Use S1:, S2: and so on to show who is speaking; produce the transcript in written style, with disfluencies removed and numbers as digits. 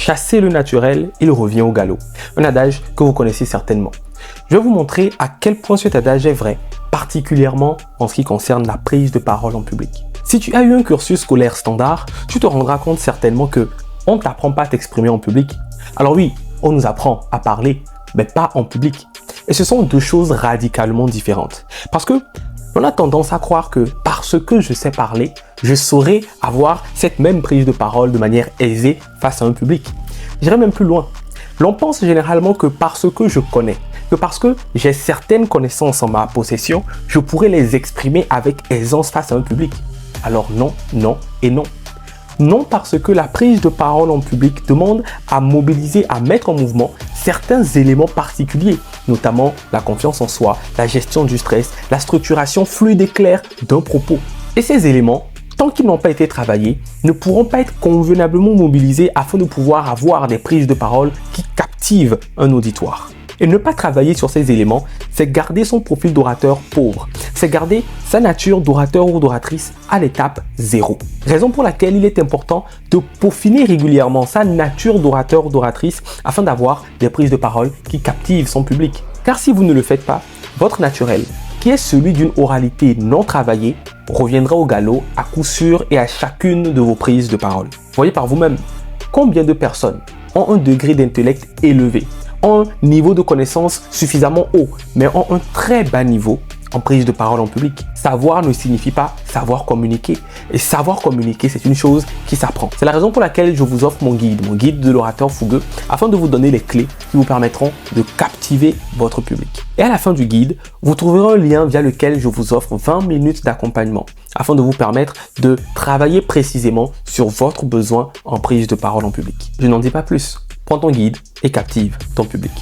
S1: chassez le naturel, il revient au galop. Un adage que vous connaissez certainement. Je vais vous montrer à quel point cet adage est vrai, particulièrement en ce qui concerne la prise de parole en public. Si tu as eu un cursus scolaire standard, tu te rendras compte certainement que on ne t'apprend pas à t'exprimer en public. Alors oui, on nous apprend à parler, mais pas en public. Et ce sont deux choses radicalement différentes. Parce que on a tendance à croire que parce que je sais parler, je saurais avoir cette même prise de parole de manière aisée face à un public. J'irai même plus loin. L'on pense généralement que parce que je connais, que parce que j'ai certaines connaissances en ma possession, je pourrais les exprimer avec aisance face à un public. Alors non, non et non. Non, parce que la prise de parole en public demande à mobiliser, à mettre en mouvement certains éléments particuliers, notamment la confiance en soi, la gestion du stress, la structuration fluide et claire d'un propos. Et ces éléments, tant qu'ils n'ont pas été travaillés, ne pourront pas être convenablement mobilisés afin de pouvoir avoir des prises de parole qui captivent un auditoire. Et ne pas travailler sur ces éléments, c'est garder son profil d'orateur pauvre. C'est garder sa nature d'orateur ou d'oratrice à l'étape 0. Raison pour laquelle il est important de peaufiner régulièrement sa nature d'orateur ou d'oratrice afin d'avoir des prises de parole qui captivent son public. Car si vous ne le faites pas, votre naturel, qui est celui d'une oralité non travaillée, reviendra au galop à coup sûr et à chacune de vos prises de parole. Voyez par vous-même, combien de personnes ont un degré d'intellect élevé, ont un niveau de connaissance suffisamment haut, mais ont un très bas niveau en prise de parole en public. Savoir ne signifie pas savoir communiquer. Et savoir communiquer, c'est une chose qui s'apprend. C'est la raison pour laquelle je vous offre mon guide de l'orateur fougueux, afin de vous donner les clés qui vous permettront de captiver votre public. Et à la fin du guide, vous trouverez un lien via lequel je vous offre 20 minutes d'accompagnement, afin de vous permettre de travailler précisément sur votre besoin en prise de parole en public. Je n'en dis pas plus. Prends ton guide et captive ton public.